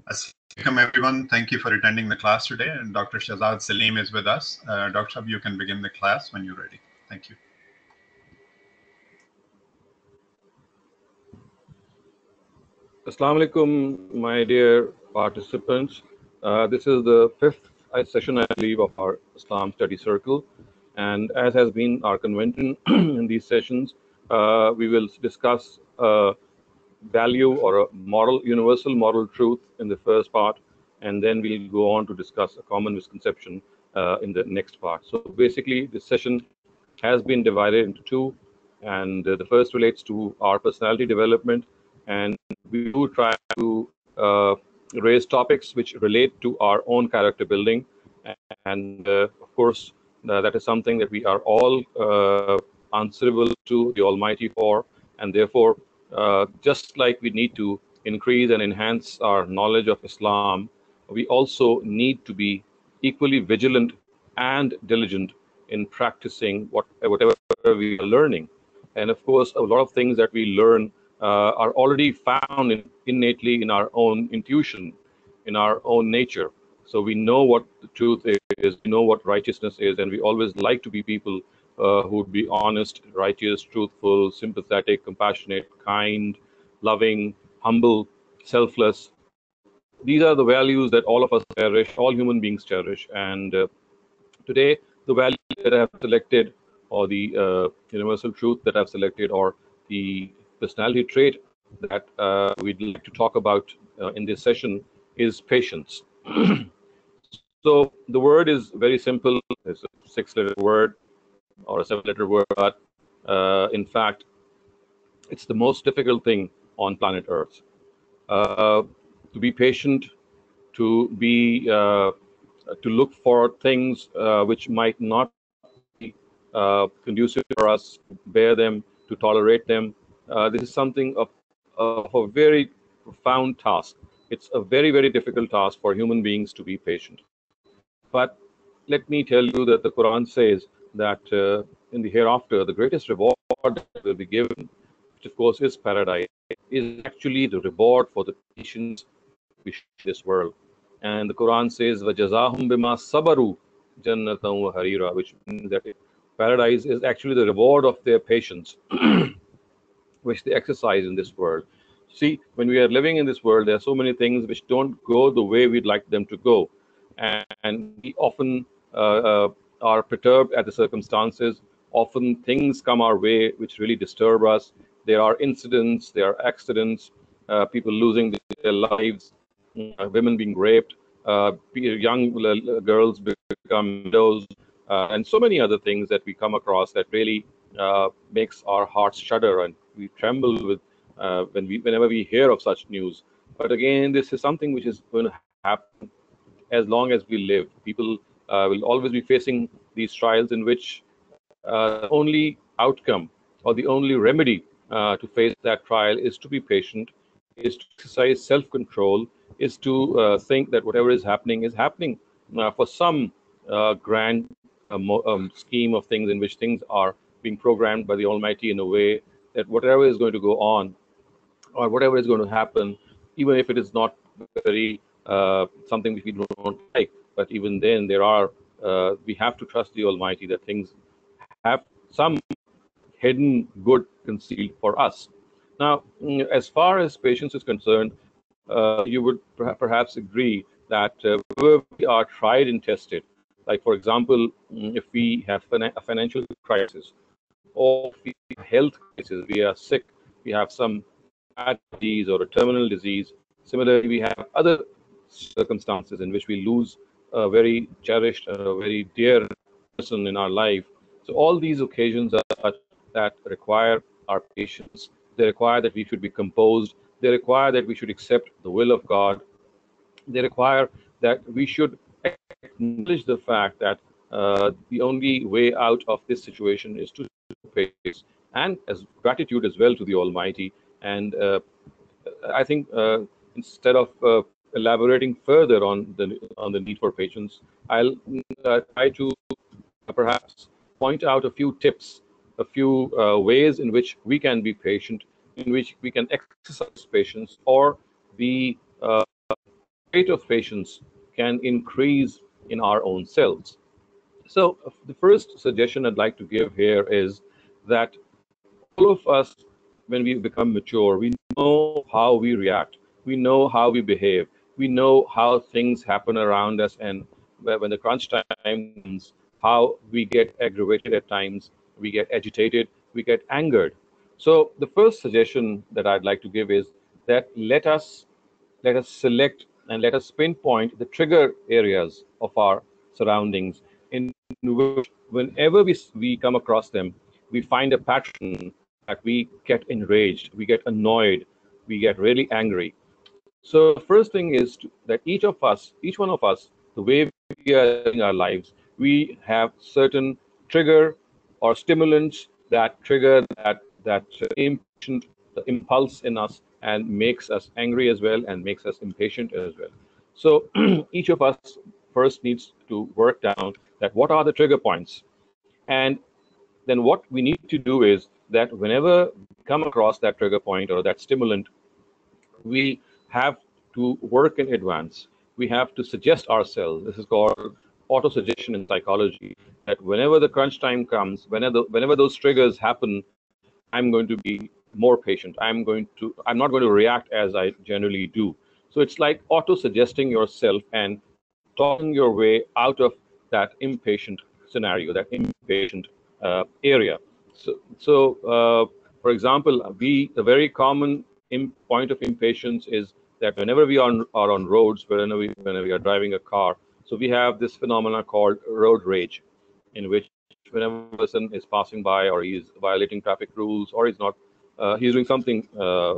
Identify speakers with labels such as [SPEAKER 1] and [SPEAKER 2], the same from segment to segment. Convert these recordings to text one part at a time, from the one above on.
[SPEAKER 1] Assalamualaikum everyone. Thank you for attending the class today. And Dr. Shehzad Saleem is with us. Dr. Shab, you can begin the class when you're ready. Thank you.
[SPEAKER 2] Assalamu alaikum, my dear participants. This is the fifth session, I believe, of our Islam study circle. And as has been our convention in these sessions, we will discuss value or a moral, universal moral truth in the first part, and then we'll go on to discuss a common misconception in the next part. So basically, this session has been divided into two, and the first relates to our personality development, and we do try to raise topics which relate to our own character building, and of course, that is something that we are all answerable to the Almighty for, and therefore, just like we need to increase and enhance our knowledge of Islam, we also need to be equally vigilant and diligent in practicing whatever we are learning. And of course, a lot of things that we learn are already found innately in our own intuition, in our own nature. So we know what the truth is, we know what righteousness is, and we always like to be people who would be honest, righteous, truthful, sympathetic, compassionate, kind, loving, humble, selfless. These are the values that all of us cherish, all human beings cherish. And today, the value that I have selected, or the universal truth that I've selected, or the personality trait that we'd like to talk about in this session is patience. So the word is very simple. It's a 6-letter word or a 7-letter word, but in fact, it's the most difficult thing on planet Earth. To be patient, to be to look for things which might not be conducive for us, bear them, to tolerate them. This is something of a very profound task. It's a very, very difficult task for human beings to be patient. But let me tell you that the Quran says that in the hereafter, the greatest reward that will be given, which of course is paradise, is actually the reward for the patience we show this world. And the Quran says, وَجَزَاهُمْ بِمَا صَبَرُوا جَنَّةً وَحَرِيرًا, which means that paradise is actually the reward of their patience, which they exercise in this world. See, when we are living in this world, there are so many things which don't go the way we'd like them to go. And we often are perturbed at the circumstances. Often things come our way which really disturb us. There are incidents, there are accidents, people losing their lives, women being raped, young girls become widows, and so many other things that we come across that really makes our hearts shudder, and we tremble with whenever we hear of such news. But again, this is something which is going to happen as long as we live. People will always be facing these trials in which the only outcome or the only remedy to face that trial is to be patient, is to exercise self-control, is to think that whatever is happening for some grand scheme of things in which things are being programmed by the Almighty in a way that whatever is going to go on or whatever is going to happen, even if it is not very something which we don't like, but even then we have to trust the Almighty that things have some hidden good concealed for us. Now, as far as patience is concerned, you would perhaps agree that whenever we are tried and tested, like for example, if we have a financial crisis, or if we have a health crisis, we are sick, we have some bad disease or a terminal disease. Similarly, we have other circumstances in which we lose a very cherished, a very dear person in our life. So all these occasions are such that require our patience. They require that we should be composed. They require that we should accept the will of God. They require that we should acknowledge the fact that the only way out of this situation is to patience and as gratitude as well to the Almighty. And I think instead of elaborating further on the need for patience, I'll try to perhaps point out a few tips, a few ways in which we can be patient, in which we can exercise patience or be rate of patience can increase in our own selves. So, the first suggestion I'd like to give here is that all of us, when we become mature, we know how we react, we know how we behave, we know how things happen around us, and when the crunch time comes, how we get aggravated at times, we get agitated, we get angered. So, the first suggestion that I'd like to give is that let us select and let us pinpoint the trigger areas of our surroundings in which whenever we come across them, we find a pattern that we get enraged, we get annoyed, we get really angry. So the first thing is that each one of us, the way we are living our lives, we have certain trigger or stimulants that trigger that impatient the impulse in us and makes us angry as well and makes us impatient as well. So each of us first needs to work down that what are the trigger points, and then what we need to do is that whenever we come across that trigger point or that stimulant, we have to work in advance. We have to suggest ourselves. This is called auto suggestion in psychology. That whenever the crunch time comes, whenever those triggers happen, I'm going to be more patient. I'm not going to react as I generally do. So it's like auto suggesting yourself and talking your way out of that impatient scenario, that impatient area. So, for example, the very common point of impatience is that whenever we are on roads, whenever we are driving a car, so we have this phenomena called road rage, in which whenever a person is passing by or he's violating traffic rules or he's doing something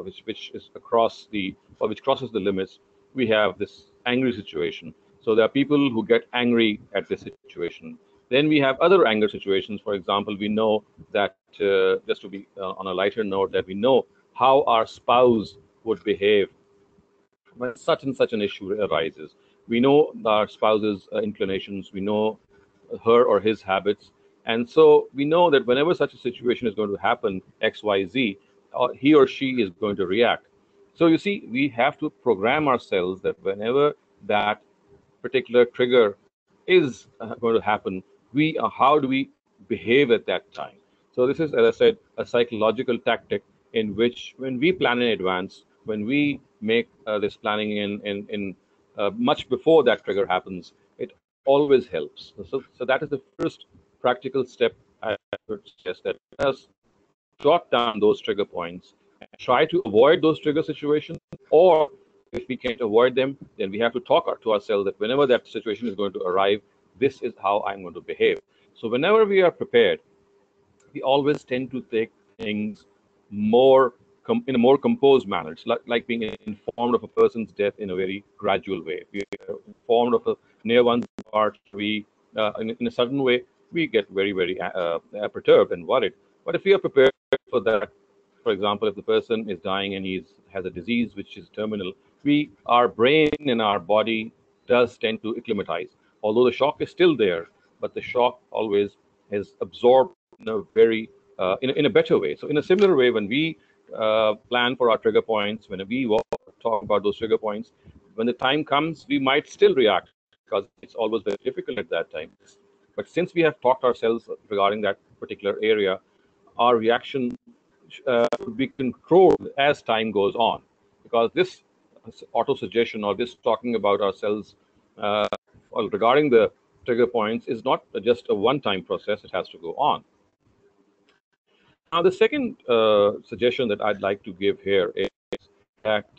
[SPEAKER 2] which is across the or which crosses the limits, we have this angry situation. So there are people who get angry at this situation. Then we have other anger situations. For example, we know that just to be on a lighter note, that we know how our spouse would behave when such and such an issue arises. We know our spouse's inclinations, we know her or his habits, and so we know that whenever such a situation is going to happen, X, Y, Z, he or she is going to react. So you see, we have to program ourselves that whenever that particular trigger is going to happen, how do we behave at that time? So this is, as I said, a psychological tactic in which, when we plan in advance, when we make this planning in much before that trigger happens, it always helps. So that is the first practical step I would suggest, that let us jot down those trigger points and try to avoid those trigger situations. Or if we can't avoid them, then we have to talk to ourselves that whenever that situation is going to arrive, this is how I'm going to behave. So whenever we are prepared, we always tend to take things more in a more composed manner. It's like being informed of a person's death in a very gradual way. If we are informed of a near one's departure, we in a sudden way, we get very perturbed and worried. But if we are prepared for that, for example, if the person is dying and he has a disease which is terminal, our brain and our body does tend to acclimatize. Although the shock is still there, but the shock always is absorbed in a very in a better way. So in a similar way, when we plan for our trigger points, when we talk about those trigger points, when the time comes, we might still react because it's always very difficult at that time. But since we have talked ourselves regarding that particular area, our reaction would be controlled as time goes on, because this auto suggestion or this talking about ourselves regarding the trigger points is not just a one-time process. It has to go on. Now, the second suggestion that I'd like to give here is that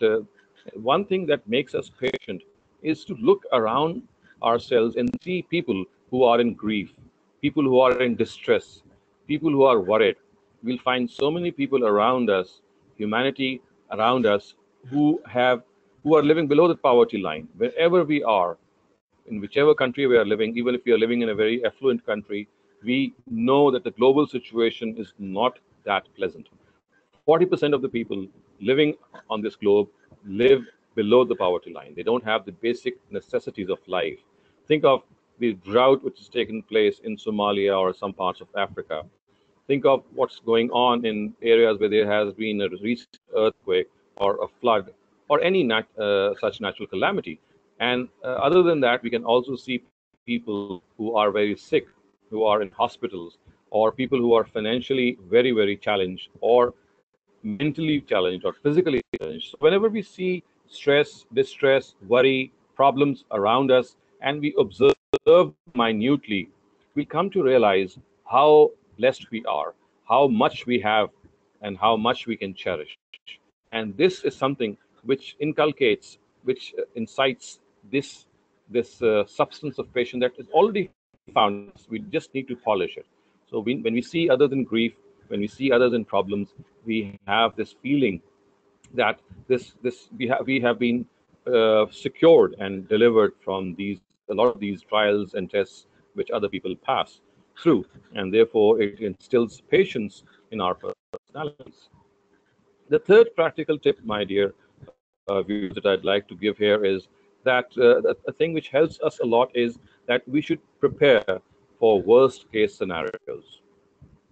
[SPEAKER 2] one thing that makes us patient is to look around ourselves and see people who are in grief, people who are in distress, people who are worried. We'll find so many people around us, humanity around us, who are living below the poverty line. Wherever we are, in whichever country we are living, even if we are living in a very affluent country, we know that the global situation is not that pleasant. 40% of the people living on this globe live below the poverty line. They don't have the basic necessities of life. Think of the drought which has taken place in Somalia or some parts of Africa. Think of what's going on in areas where there has been a recent earthquake or a flood or any such natural calamity. And other than that, we can also see people who are very sick, who are in hospitals, or people who are financially very, very challenged, or mentally challenged, or physically challenged. So whenever we see stress, distress, worry, problems around us, and we observe them minutely, we come to realize how blessed we are, how much we have, and how much we can cherish. And this is something which inculcates, which incites this substance of patience that is already found in us. We just need to polish it. So when we see others in grief, when we see others in problems, we have this feeling that we have been secured and delivered from these a lot of these trials and tests which other people pass through, and therefore it instills patience in our personalities. The third practical tip, my dear viewers, that I'd like to give here is that a thing which helps us a lot is that we should prepare for worst case scenarios.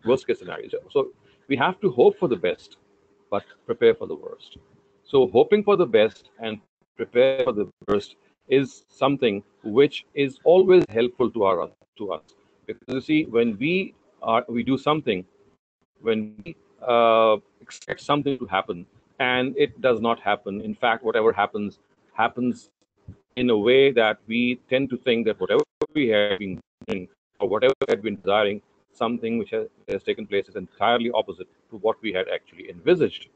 [SPEAKER 2] Worst case scenarios. So we have to hope for the best, but prepare for the worst. So hoping for the best and prepare for the worst is something which is always helpful to us. Because you see, when we do something, when we expect something to happen and it does not happen. In fact, whatever happens in a way that we tend to think that whatever we have been doing or whatever we had been desiring, something which has taken place is entirely opposite to what we had actually envisaged.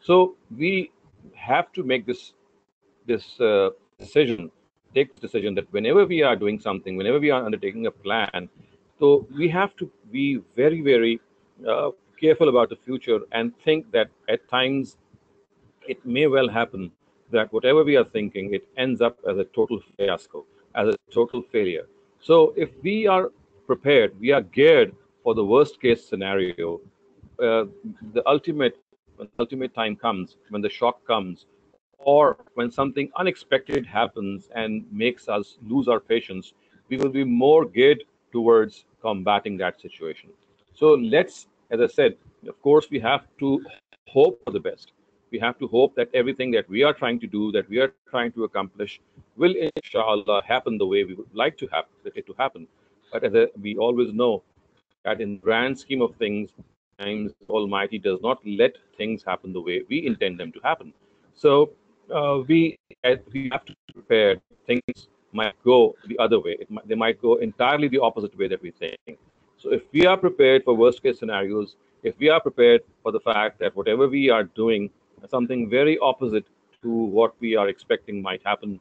[SPEAKER 2] So we have to make this decision, take this decision that whenever we are doing something, whenever we are undertaking a plan, so we have to be very, very uh, careful about the future and think that at times it may well happen that whatever we are thinking, it ends up as a total fiasco, as a total failure. So if we are prepared, we are geared for the worst case scenario, uh, the ultimate when the ultimate time comes, when the shock comes, or when something unexpected happens and makes us lose our patience, we will be more geared towards combating that situation. So let's, as I said, of course, we have to hope for the best. We have to hope that everything that we are trying to do, that we are trying to accomplish, will inshallah happen the way we would like to have it to happen. But we always know that in the grand scheme of things, at times the Almighty does not let things happen the way we intend them to happen. So we have to be prepared that things might go the other way. They might go entirely the opposite way that we think. So if we are prepared for worst case scenarios, if we are prepared for the fact that whatever we are doing, something very opposite to what we are expecting might happen,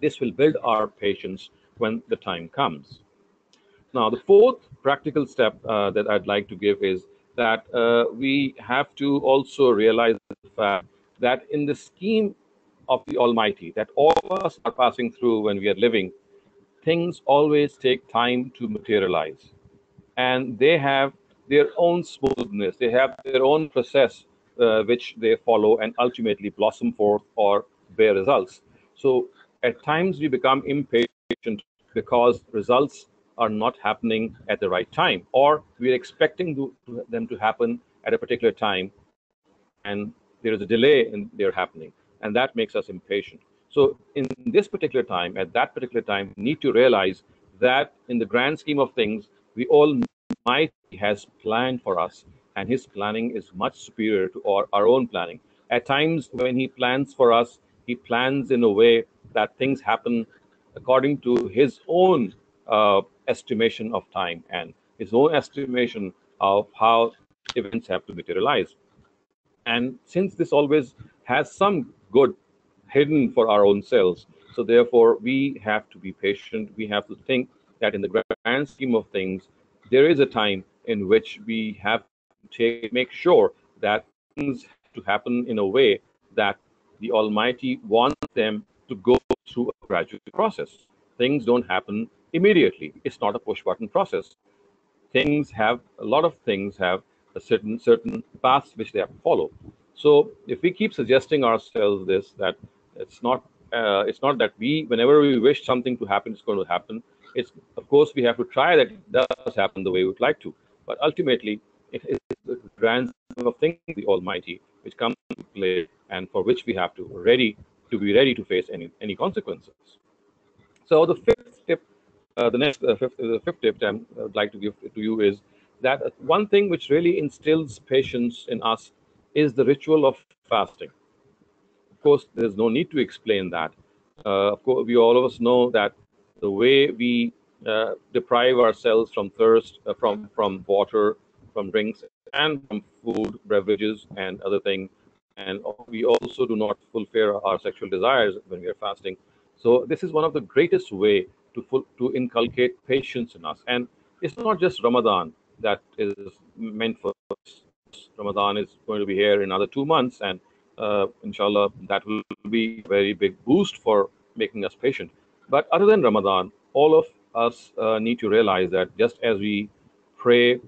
[SPEAKER 2] this will build our patience when the time comes. Now, the fourth practical step that I'd like to give is that we have to also realize the fact that in the scheme of the Almighty, that all of us are passing through when we are living, things always take time to materialize. And they have their own smoothness, they have their own process which they follow and ultimately blossom forth or bear results. So at times we become impatient because results are not happening at the right time, or we're expecting them to happen at a particular time and there is a delay in their happening, and that makes us impatient. So in this particular time, at that particular time, we need to realize that in the grand scheme of things, we all Almighty has planned for us, and His planning is much superior to our own planning. At times, when He plans for us, He plans in a way that things happen according to His own estimation of time and His own estimation of how events have to materialize. And since this always has some good hidden for our own selves, so therefore we have to be patient. We have to think that in the grand scheme of things, there is a time in which we have to make sure that things have to happen in a way that the Almighty wants them to go through a gradual process. Things don't happen immediately. It's not a push button process. A lot of things have a certain paths which they have to follow. So if we keep suggesting ourselves this, that it's not that we whenever we wish something to happen, it's going to happen. It's, of course, we have to try that it does happen the way we would like to, but ultimately it is the grand scheme of things, the Almighty, which comes to play, and for which we have to ready to be ready to face any consequences. So the fifth tip, the fifth tip I would like to give to you is that one thing which really instills patience in us is the ritual of fasting. Of course, there's no need to explain that. Of course, we all of us know that the way we deprive ourselves from thirst, from water, from drinks, and from food, beverages, and other things, and we also do not fulfill our sexual desires when we are fasting. So this is one of the greatest way to inculcate patience in us. And it's not just Ramadan that is meant for this. Ramadan is going to be here in another 2 months, and inshallah, that will be a very big boost for making us patient. But other than Ramadan, all of us need to realize that just as we pray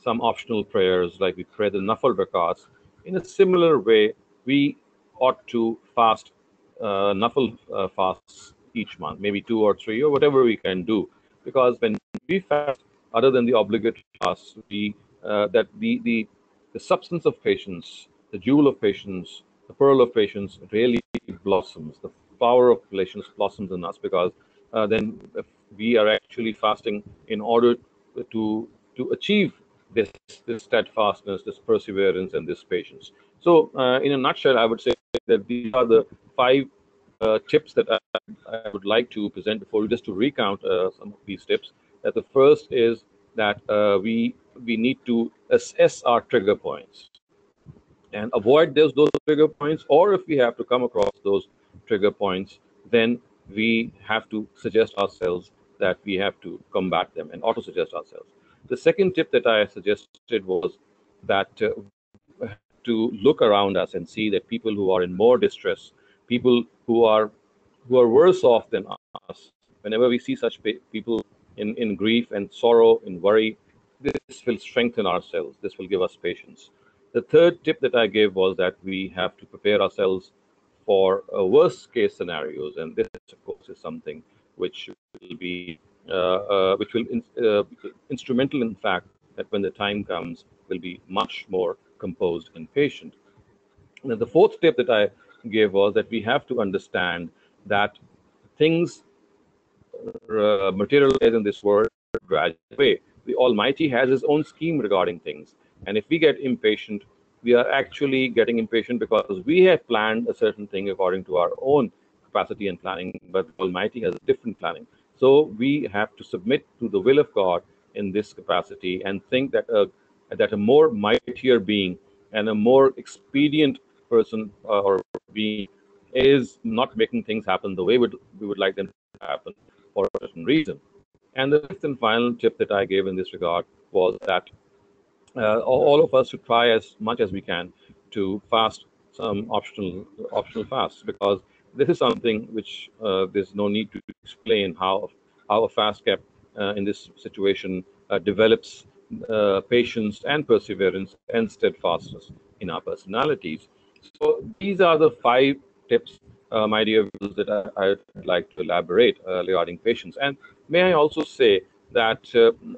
[SPEAKER 2] some optional prayers, like we pray the nafal rakats, in a similar way, we ought to fast nafal fasts each month, maybe 2 or 3 or whatever we can do. Because when we fast, other than the obligatory fasts, the substance of patience, the jewel of patience, the pearl of patience really blossoms. The power of patience blossoms in us because then we are actually fasting in order to to achieve this this steadfastness, this perseverance, and this patience. So, in a nutshell, I would say that these are the five tips that I would like to present before you, just to recount some of these tips. That the first is that we need to assess our trigger points and avoid those trigger points, or if we have to come across those trigger points, then we have to suggest ourselves that we have to combat them and auto suggest ourselves. The second tip that I suggested was that we have to look around us and see that people who are in more distress, people who are worse off than us, whenever we see such people in grief and sorrow, in worry, this will strengthen ourselves. This will give us patience. The third tip that I gave was that we have to prepare ourselves for worst case scenarios, and this, of course, is something which will be which will instrumental, in fact, that when the time comes, will be much more composed and patient. Now, the fourth tip that I gave was that we have to understand that things materialize in this world gradually. The Almighty has His own scheme regarding things. And if we get impatient, we are actually getting impatient because we have planned a certain thing according to our own capacity and planning, but the Almighty has a different planning. So we have to submit to the will of God in this capacity and think that a more mightier being and a more expedient person or being is not making things happen the way we would like them to happen for a certain reason. And the fifth and final tip that I gave in this regard was that all of us should try as much as we can to fast some optional fasts, because this is something which there's no need to explain how a fast kept in this situation develops patience and perseverance and steadfastness in our personalities. So these are the five tips, my dear viewers, that I'd like to elaborate regarding patience. And may I also say that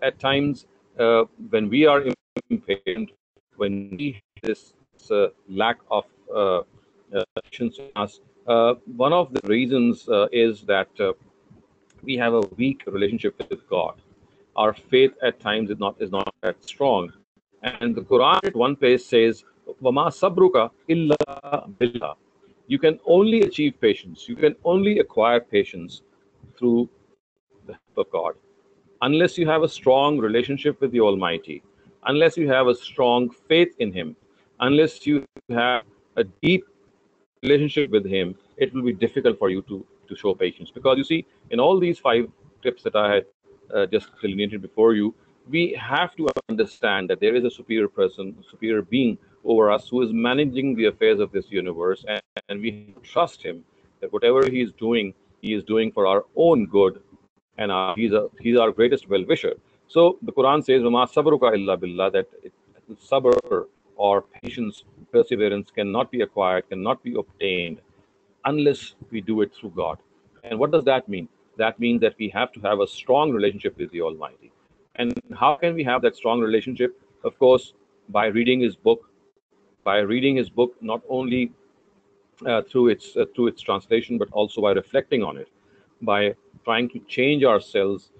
[SPEAKER 2] at times when we are impatient, when we have this lack of patience in us, one of the reasons is that we have a weak relationship with God. Our faith at times is not that strong. And the Quran at one place says, "Wama sabruka illa billah." You can only achieve patience. You can only acquire patience through the help of God. Unless you have a strong relationship with the Almighty, unless you have a strong faith in Him, unless you have a deep relationship with Him, it will be difficult for you to show patience. Because you see, in all these five tips that I had just delineated before you, we have to understand that there is a superior person, a superior being over us who is managing the affairs of this universe, and we have to trust Him that whatever He is doing for our own good, and he's our greatest well-wisher. So the Quran says, "Wama sabruka illa billah," that sabr or patience, perseverance cannot be acquired, cannot be obtained unless we do it through God. And what does that mean? That means that we have to have a strong relationship with the Almighty. And how can we have that strong relationship? Of course, by reading His book. By reading His book, not only through its translation, but also by reflecting on it, by trying to change ourselves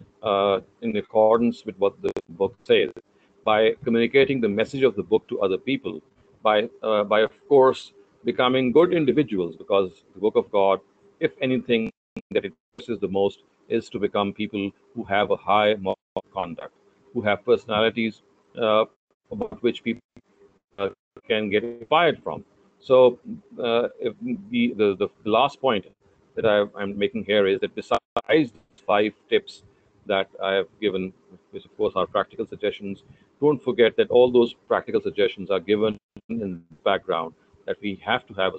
[SPEAKER 2] in accordance with what the book says, by communicating the message of the book to other people, by of course becoming good individuals, because the book of God, if anything that it promises the most, is to become people who have a high moral conduct, who have personalities about which people uh, can get inspired from. So, if the last point that I'm making here is that besides these 5 tips that I have given, which of course are practical suggestions, don't forget that all those practical suggestions are given in the background, that we have to have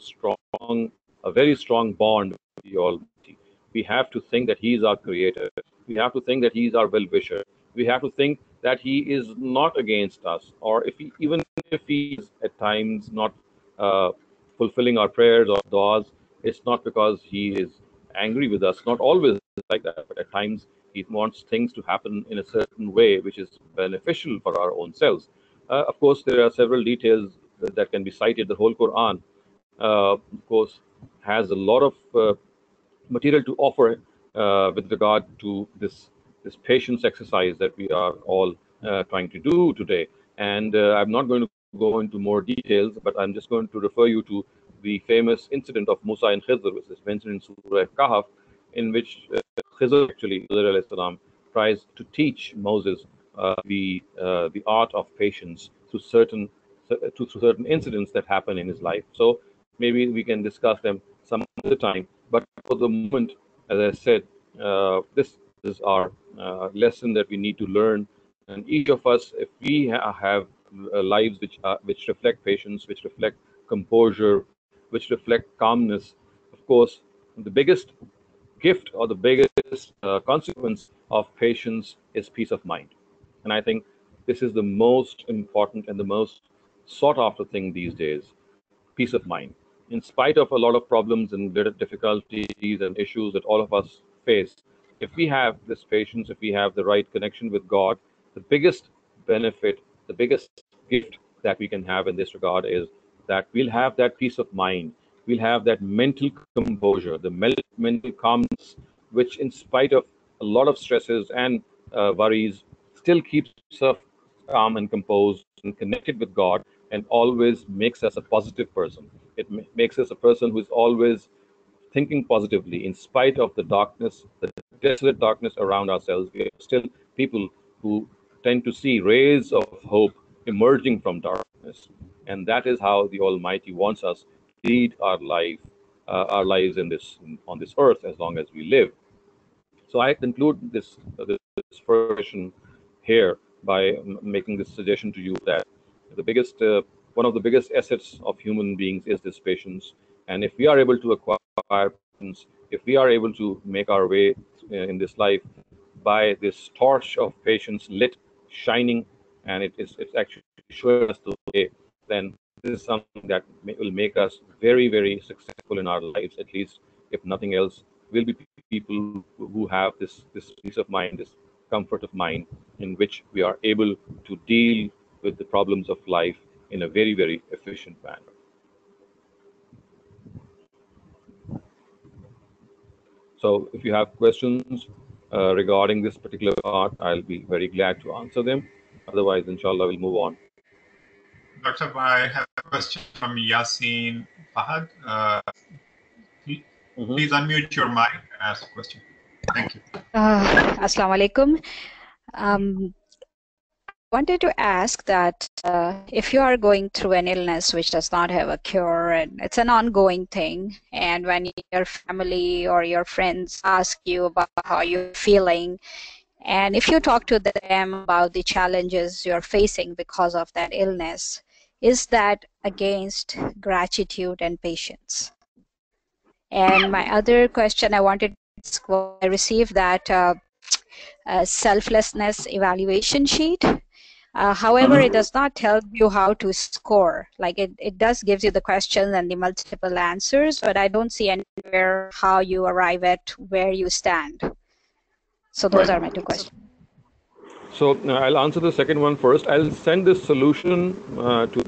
[SPEAKER 2] a very strong bond with the Almighty. We have to think that He is our creator. We have to think that He is our well wisher. We have to think that He is not against us, or even if He is at times not uh, fulfilling our prayers or du'as, it's not because He is angry with us. Not always like that, but at times He wants things to happen in a certain way which is beneficial for our own selves. Of course, there are several details that can be cited. The whole Quran, of course, has a lot of material to offer with regard to this patience exercise that we are all trying to do today. And I'm not going to go into more details, but I'm just going to refer you to the famous incident of Musa and Khidr, which is mentioned in Surah Kahf, in which Khidr alayhi salam tries to teach Moses the art of patience through certain incidents that happen in his life. So maybe we can discuss them some other time. But for the moment, as I said, this is our lesson that we need to learn. And each of us, if we have lives which reflect patience, which reflect composure, which reflect calmness, of course, the biggest gift or the biggest consequence of patience is peace of mind. And I think this is the most important and the most sought after thing these days, peace of mind. In spite of a lot of problems and difficulties and issues that all of us face, if we have this patience, if we have the right connection with God, the biggest benefit, the biggest gift that we can have in this regard is that we'll have that peace of mind. We'll have that mental composure, the mental calmness, which, in spite of a lot of stresses and worries, still keeps us calm and composed and connected with God, and always makes us a positive person. It makes us a person who is always thinking positively in spite of the darkness, the desolate darkness around ourselves. We are still people who tend to see rays of hope emerging from darkness, and that is how the Almighty wants us to lead our lives in this on this earth as long as we live. So I conclude this first session here by making this suggestion to you that one of the biggest assets of human beings is this patience. And if we are able to acquire patience, if we are able to make our way in this life by this torch of patience lit, shining, and it's actually showing us the way, then this is something that will make us very, very successful in our lives. At least, if nothing else, we'll be people who have this peace of mind, this comfort of mind, in which we are able to deal with the problems of life in a very, very efficient manner. So if you have questions regarding this particular part, I'll be very glad to answer them. Otherwise, inshallah, we'll move on.
[SPEAKER 1] Dr. I have a question from Yasin Fahad. Please unmute your mic and ask a question. Thank you.
[SPEAKER 3] Assalamu alaikum. I wanted to ask that if you are going through an illness which does not have a cure and it's an ongoing thing, and when your family or your friends ask you about how you're feeling, and if you talk to them about the challenges you're facing because of that illness, is that against gratitude and patience? And my other question I wanted to ask, I received that selflessness evaluation sheet. However, it does not tell you how to score. Like it does gives you the questions and the multiple answers, but I don't see anywhere how you arrive at where you stand. So those are my two questions.
[SPEAKER 2] So I'll answer the second one first. I'll send this solution to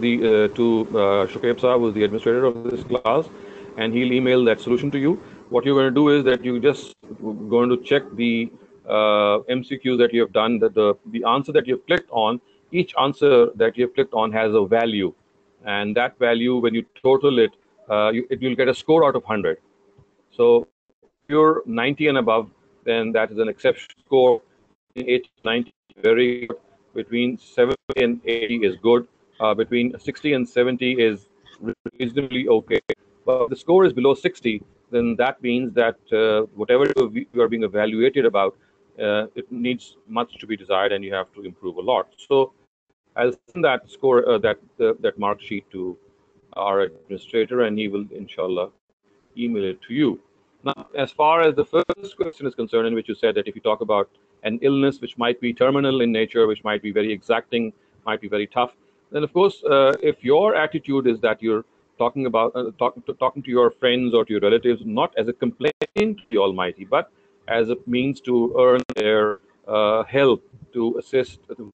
[SPEAKER 2] Shukaib Saab, who's the administrator of this class, and he'll email that solution to you. What you're going to do is that you just going to check the MCQ that you have done, that the answer that you've clicked on, each answer that you've clicked on has a value, and that value, when you total it, you'll get a score out of 100. So if you're 90 and above, then that is an exceptional score. 80 to 90 is very good. Between 70 and 80 is good. Between 60 and 70 is reasonably okay. But if the score is below 60, then that means that whatever you are being evaluated about, it needs much to be desired, and you have to improve a lot. So I'll send that score, that mark sheet to our administrator, and he will, inshallah, email it to you. Now, as far as the first question is concerned, in which you said that if you talk about an illness which might be terminal in nature, which might be very exacting, might be very tough, then of course, if your attitude is that you're talking about talking to your friends or to your relatives not as a complaint to the Almighty, but as a means to earn their help, to assist, to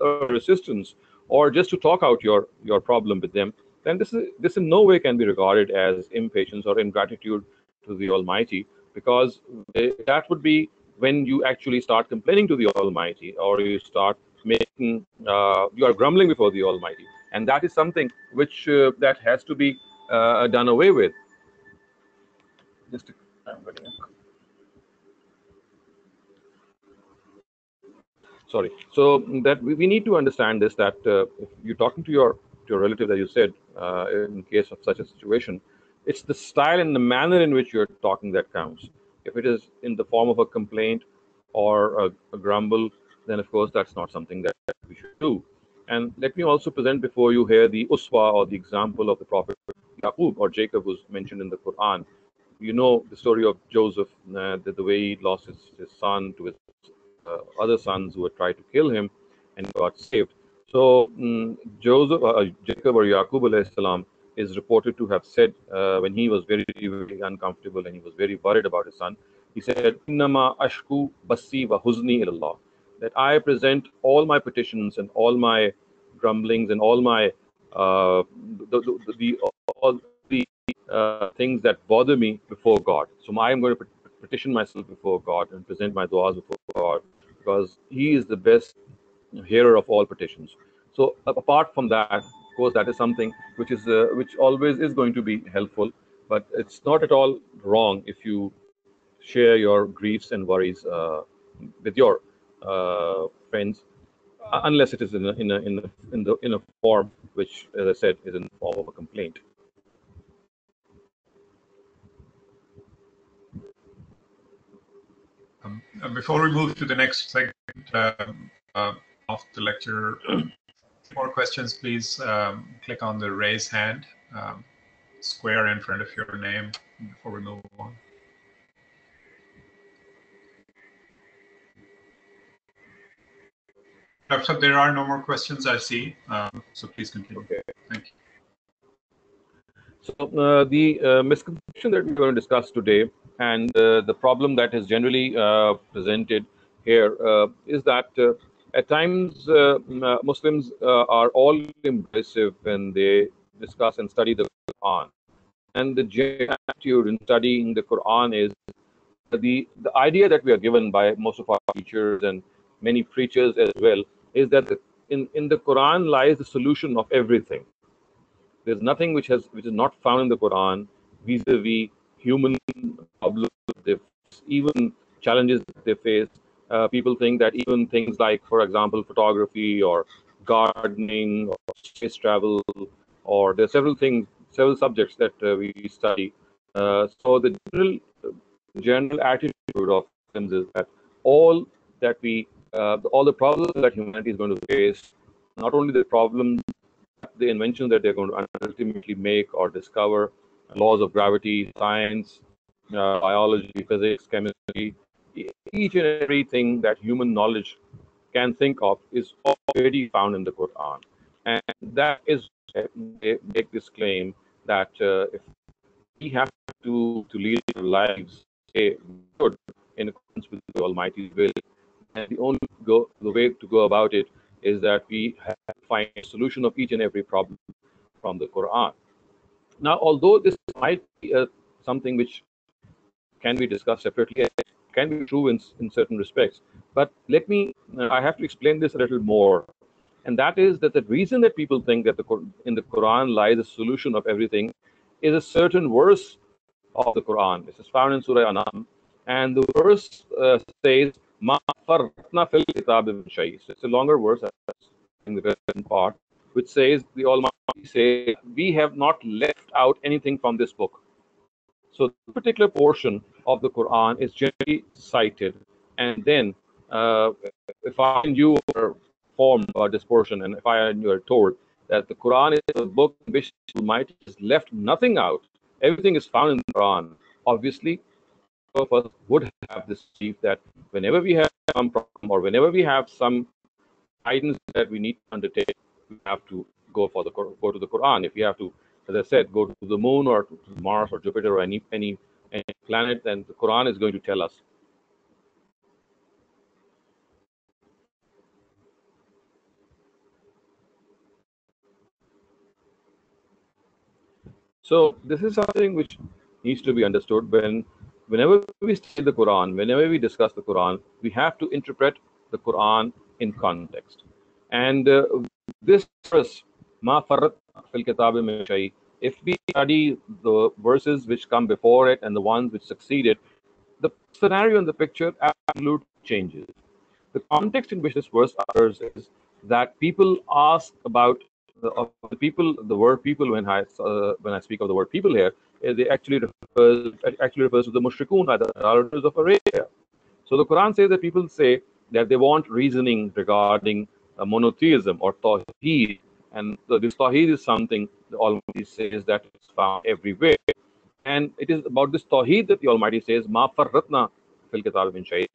[SPEAKER 2] earn assistance, or just to talk out your problem with them, then this in no way can be regarded as impatience or ingratitude to the Almighty, because that would be when you actually start complaining to the Almighty, or you start making you are grumbling before the Almighty, and that is something which that has to be done away with. Just sorry. So that we need to understand this, that if you're talking to your relative, as you said, in case of such a situation, it's the style and the manner in which you're talking that counts. If it is in the form of a complaint or a grumble, then of course that's not something that we should do. And let me also present before you here the uswa, or the example of the Prophet Yaqub, or Jacob, who's mentioned in the Quran. You know the story of Joseph, the way he lost his son to his other sons who had tried to kill him, and got saved. So Jacob, or Yaqub alayhi salam, is reported to have said, when he was very, very uncomfortable and he was very worried about his son, he said, "Innama ashku basi wa huzni ilallah," that I present all my petitions and all my grumblings and all my all the things that bother me before God. So I am going to petition myself before God and present my du'as before God, because He is the best hearer of all petitions. So apart from that, of course, that is something which is which always is going to be helpful, but it's not at all wrong if you share your griefs and worries with your friends, unless it is in a form which, as I said, is in the form of a complaint.
[SPEAKER 1] Before we move to the next segment of the lecture, more questions, please click on the raise hand square in front of your name before we move on. Dr. There are no more questions I see, so please continue.
[SPEAKER 2] Okay.
[SPEAKER 1] Thank you.
[SPEAKER 2] So the misconception that we're going to discuss today, and the problem that is generally presented here, is that at times Muslims are all embracive when they discuss and study the Quran. And the general attitude in studying the Quran is the idea that we are given by most of our teachers and many preachers as well, is that in the Quran lies the solution of everything. There's nothing which is not found in the Quran vis-a-vis human problems they face, even challenges that they face. People think that even things like, for example, photography or gardening or space travel, or there are several subjects that we study. So the general attitude of Muslims is that all the problems that humanity is going to face, not only the problems, the inventions that they're going to ultimately make or discover, laws of gravity, science, biology, physics, chemistry, each and everything that human knowledge can think of is already found in the Quran. And that is, they make this claim that if we have to lead our lives good in accordance with the Almighty's will, and the way to go about it is that we have to find a solution of each and every problem from the Quran. Now, although this might be something which can be discussed separately, and can be true in certain respects, but let me, I have to explain this a little more. And that is that the reason that people think that in the Quran lies a solution of everything is a certain verse of the Quran. This is found in Surah Anam, and the verse says, "Ma farratna fil kitab min shay." So it's a longer verse in the relevant part, which says the Almighty says, "We have not left out anything from this book." So this particular portion of the Quran is generally cited, and then uh, if I and you are formed about this portion, and if I and you are told that the Quran is a book in which the Almighty has left nothing out, everything is found in the Quran. Obviously, all of us would have this belief that whenever we have some problem or whenever we have some guidance that we need to undertake, we have to go to the Quran. If you have to, as I said, go to the moon or to Mars or Jupiter or any planet, then the Quran is going to tell us. So this is something which needs to be understood. Whenever we study the Quran, whenever we discuss the Quran, we have to interpret the Quran in context. And this verse, "Ma farrat fil kitab min shay," if we study the verses which come before it and the ones which succeed it, the scenario and the picture absolutely changes. The context in which this verse occurs is that people ask about the people. The word "people," when I speak of the word "people" here, they actually refers to the mushrikun, the idolaters of Arabia. So the Quran says that people say that they want reasoning regarding monotheism or tawheed, and this tawheed is something the Almighty says that is found everywhere. And it is about this tawheed that the Almighty says, "Ma farratna fil kitab min shay."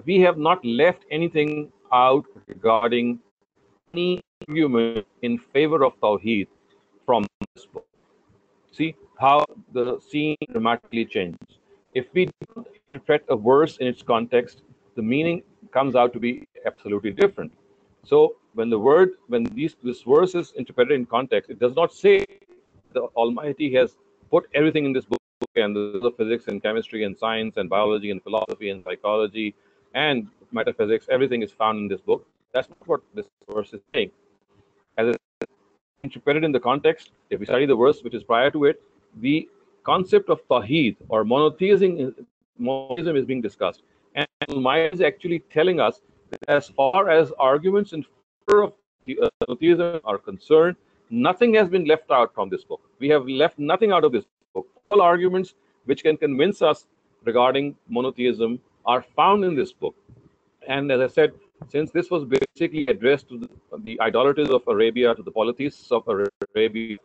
[SPEAKER 2] We have not left anything out regarding any argument in favor of tawheed from this book. See how the scene dramatically changes. If we don't interpret a verse in its context, the meaning comes out to be absolutely different. So when this verse is interpreted in context, it does not say the Almighty has put everything in this book, and the physics and chemistry and science and biology and philosophy and psychology and metaphysics, everything is found in this book. That's not what this verse is saying. As interpreted in the context, if we study the verse which is prior to it, the concept of Tawheed or monotheism is being discussed. And Almighty is actually telling us that as far as arguments in favor of monotheism are concerned, nothing has been left out from this book. We have left nothing out of this book. All arguments which can convince us regarding monotheism are found in this book. And as I said, since this was basically addressed to the idolaters of Arabia, to the polytheists of Arabia,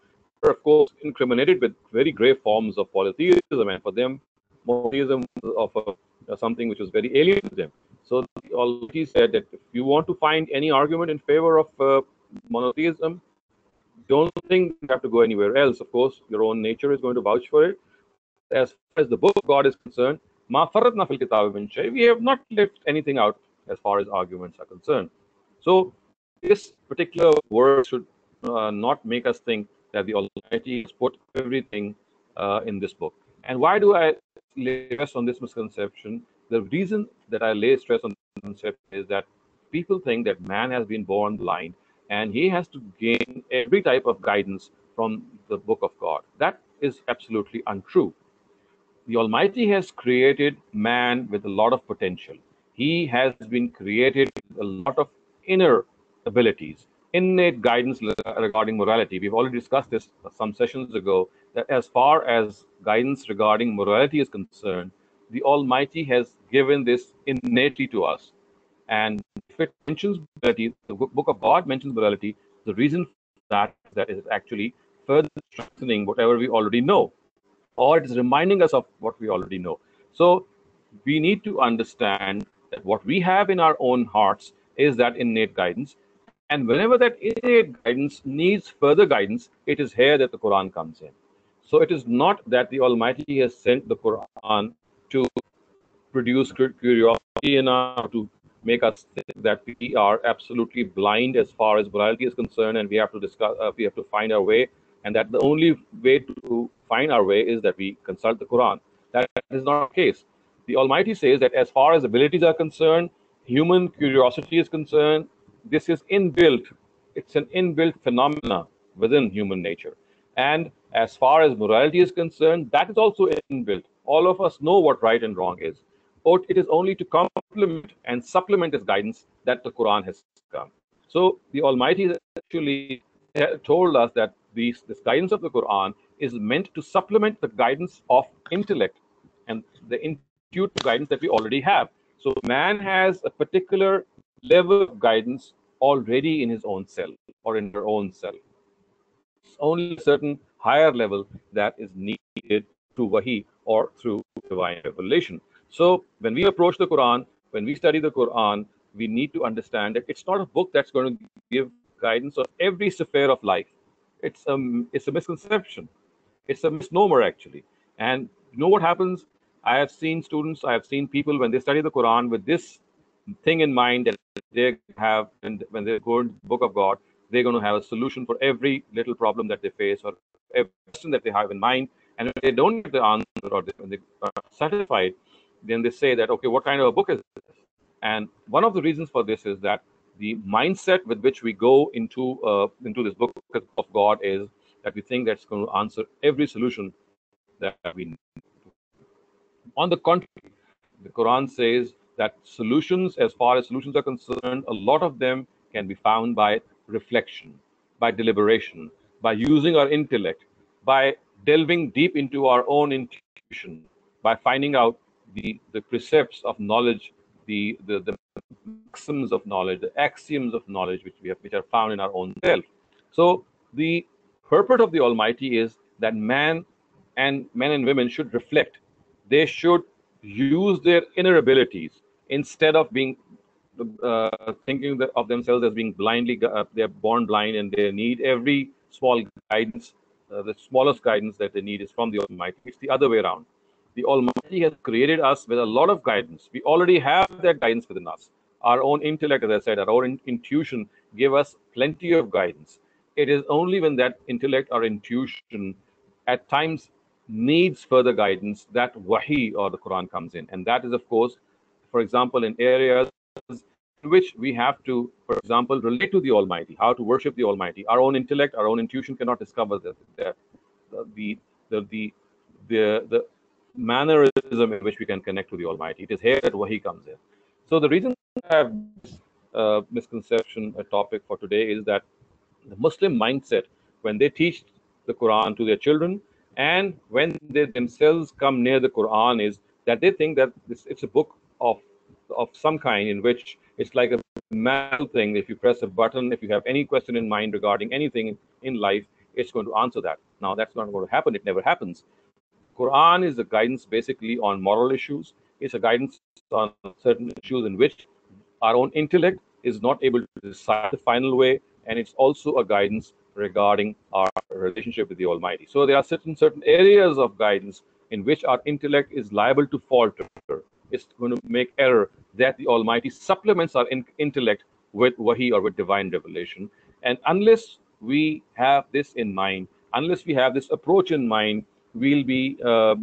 [SPEAKER 2] were of course incriminated with very grave forms of polytheism, and for them, monotheism was of something which was very alien to them. So the Almighty said that if you want to find any argument in favor of monotheism, don't think you have to go anywhere else. Of course, your own nature is going to vouch for it. As far as the book of God is concerned, "Ma farratna fil kitab min shay," we have not left anything out as far as arguments are concerned. So this particular word should not make us think that the Almighty has put everything in this book. And why do I lay stress on this misconception? The reason that I lay stress on this concept is that people think that man has been born blind and he has to gain every type of guidance from the book of God. That is absolutely untrue. The Almighty has created man with a lot of potential. He has been created with a lot of inner abilities, innate guidance regarding morality. We've already discussed this some sessions ago, that as far as guidance regarding morality is concerned, the Almighty has given this innately to us. And if it mentions morality, the book of God mentions morality, the reason for that is that it is actually further strengthening whatever we already know, or it is reminding us of what we already know. So we need to understand that what we have in our own hearts is that innate guidance. And whenever that innate guidance needs further guidance, it is here that the Quran comes in. So it is not that the Almighty has sent the Quran to produce curiosity in us, to make us think that we are absolutely blind as far as morality is concerned, and we have to discuss, we have to find our way. and that the only way to find our way is that we consult the Quran. That is not the case. The Almighty says that as far as abilities are concerned, human curiosity is concerned, this is inbuilt. It's an inbuilt phenomena within human nature. And as far as morality is concerned, that is also inbuilt. All of us know what right and wrong is. Or it is only to complement and supplement this guidance that the Quran has come. So the Almighty has actually told us that this guidance of the Quran is meant to supplement the guidance of intellect and the intuitive guidance that we already have. So man has a particular level of guidance already in his own self or in her own self. It's only a certain higher level that is needed through wahi or through divine revelation. So when we approach the Quran, when we study the Quran, we need to understand that it's not a book that's going to give guidance on every sphere of life. It's a misconception. It's a misnomer actually. And you know what happens? I have seen students, I have seen people when they study the Quran with this thing in mind that they have, and when they go into the book of God, they're going to have a solution for every little problem that they face or every question that they have in mind. And if they don't get the answer or when they are satisfied, then they say that, okay, what kind of a book is this? And one of the reasons for this is that the mindset with which we go into this book of God is that we think that's going to answer every solution that we need. On the contrary, the Quran says that solutions, as far as solutions are concerned, a lot of them can be found by reflection, by deliberation, by using our intellect, by delving deep into our own intuition, by finding out the precepts of knowledge, the maxims of knowledge, the axioms of knowledge which are found in our own self. So the purport of the Almighty is that men and women should reflect. They should use their inner abilities instead of being thinking of themselves as being blindly. They're born blind and they need every small guidance. The smallest guidance that they need is from the Almighty. It's the other way around. The Almighty has created us with a lot of guidance. We already have that guidance within us. Our own intellect, as I said, our own intuition give us plenty of guidance. It is only when that intellect or intuition at times needs further guidance that wahi or the Quran comes in. And that is, of course, for example, in areas in which we have to, for example, relate to the Almighty, how to worship the Almighty. Our own intellect, our own intuition cannot discover the mannerism in which we can connect to the Almighty. It is here that wahi comes in. So the reason I have this misconception, a topic for today, is that the Muslim mindset, when they teach the Quran to their children and when they themselves come near the Quran, is that they think that it's a book of some kind in which it's like a magical thing. If you press a button, if you have any question in mind regarding anything in life, it's going to answer that. Now, that's not going to happen. It never happens. Quran is a guidance basically on moral issues. It's a guidance on certain issues in which our own intellect is not able to decide the final way, and it's also a guidance regarding our relationship with the Almighty. So there are certain areas of guidance in which our intellect is liable to falter. It's going to make error, that the Almighty supplements our intellect with wahi or with divine revelation. And unless we have this in mind, unless we have this approach in mind, we'll be we'll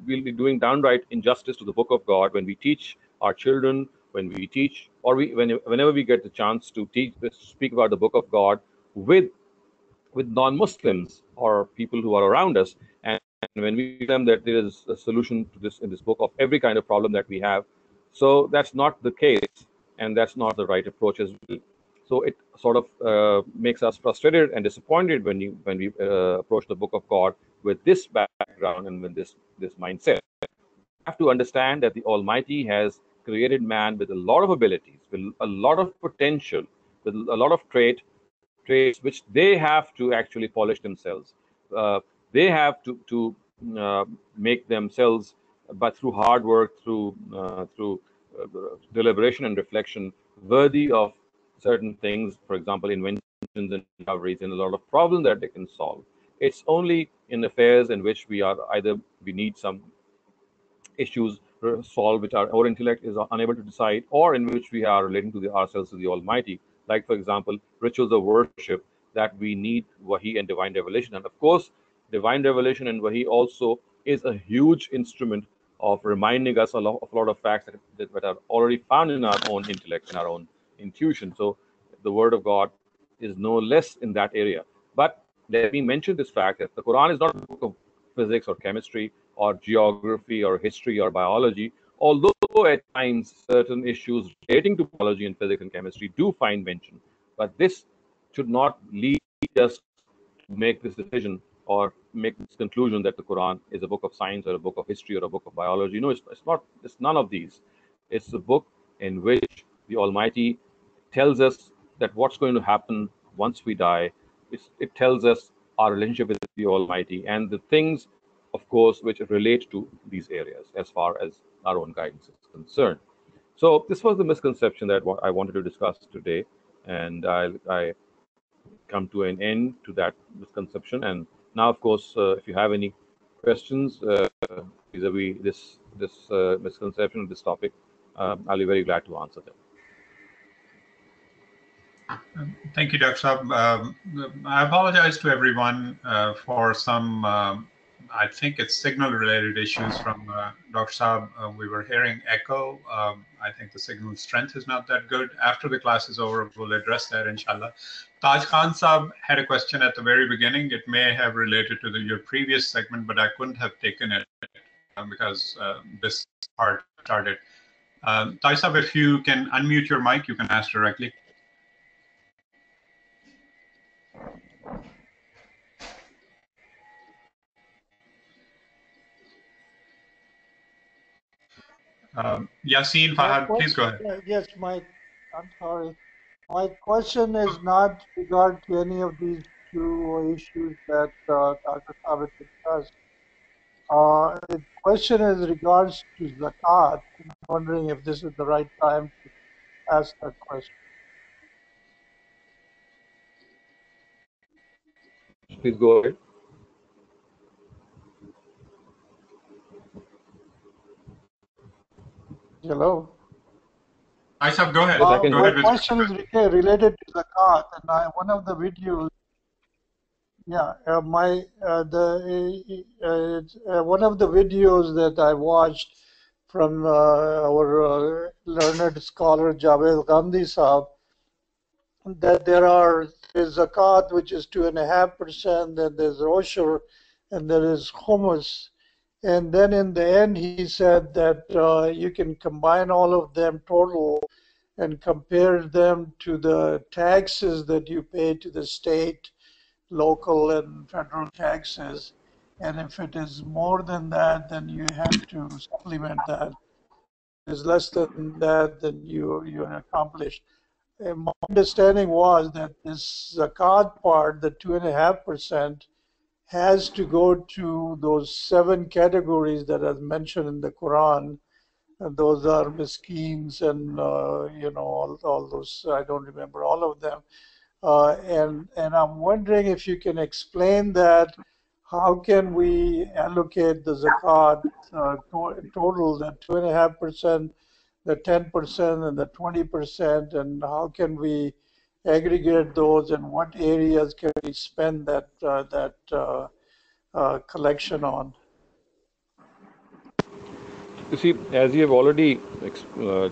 [SPEAKER 2] be doing downright injustice to the Book of God when we teach our children, when we teach, or whenever we get the chance to speak about the Book of God with non-Muslims or people who are around us, and when we tell them that there is a solution to this in this book of every kind of problem that we have. So that's not the case, and that's not the right approach as well. So it sort of makes us frustrated and disappointed when we approach the Book of God with this background and with this mindset. We have to understand that the Almighty has created man with a lot of abilities, with a lot of potential, with a lot of traits which they have to actually polish themselves. They have to make themselves, but through hard work, through deliberation and reflection, worthy of certain things. For example, inventions and discoveries, and a lot of problems that they can solve. It's only in affairs in which we need some issues solved which our intellect is unable to decide, or in which we are relating to ourselves to the Almighty. Like, for example, rituals of worship. that we need Wahi and divine revelation. And of course, divine revelation and Wahi also is a huge instrument of reminding us of a lot of facts that are already found in our own intellect, in our own intuition. So the Word of God is no less in that area. But let me mention this fact that the Quran is not a book of physics or chemistry or geography or history or biology, although at times certain issues relating to biology and physics and chemistry do find mention. But this should not lead us to make this decision or make this conclusion that the Quran is a book of science or a book of history or a book of biology. No, it's not. It's none of these. It's a book in which the Almighty tells us that what's going to happen once we die. It tells us our relationship with the Almighty and the things, of course, which relate to these areas as far as our own guidance is concerned. So this was the misconception that I wanted to discuss today, and I come to an end to that misconception. And now, of course, if you have any questions vis-a-vis this misconception, this topic, I'll be very glad to answer them.
[SPEAKER 1] Thank you, Dr. Saab. I apologize to everyone for some, I think it's signal-related issues from Dr. Saab. We were hearing echo. I think the signal strength is not that good. After the class is over, we'll address that, inshallah. Taj Khan Saab had a question at the very beginning. It may have related to your previous segment, but I couldn't have taken it because this part started. Taj Saab, if you can unmute your mic, you can ask directly. Yassine Fahad, please go ahead.
[SPEAKER 4] Yes, I'm sorry. My question is not regard to any of these two issues that Dr. Sabit discussed. The question is regards to zakat. I'm wondering if this is the right time to ask that question.
[SPEAKER 2] Please go ahead.
[SPEAKER 4] Hello.
[SPEAKER 1] Aisha, go ahead.
[SPEAKER 4] My question is related to zakat, and one of the videos. Yeah, one of the videos that I watched from our learned scholar Javed Gandhi Saab, that there's zakat which is 2.5%, then there's rosher, and there is hummus, and then in the end he said that you can combine all of them total and compare them to the taxes that you pay to the state, local and federal taxes, and if it is more than that, then you have to supplement that. If it is less than that, then you're accomplished. And my understanding was that this zakat part, the 2.5%, has to go to those 7 categories that are mentioned in the Quran. And those are miskeens and all those. I don't remember all of them. And I'm wondering if you can explain that. How can we allocate the zakat total, that 2.5%, the 10%, and the 20%, and how can we aggregate those, and what areas can we spend that collection on?
[SPEAKER 2] You see, as you have already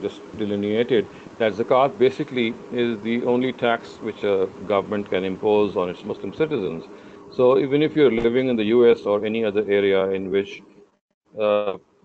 [SPEAKER 2] just delineated, that zakat basically is the only tax which a government can impose on its Muslim citizens. So even if you're living in the US or any other area in which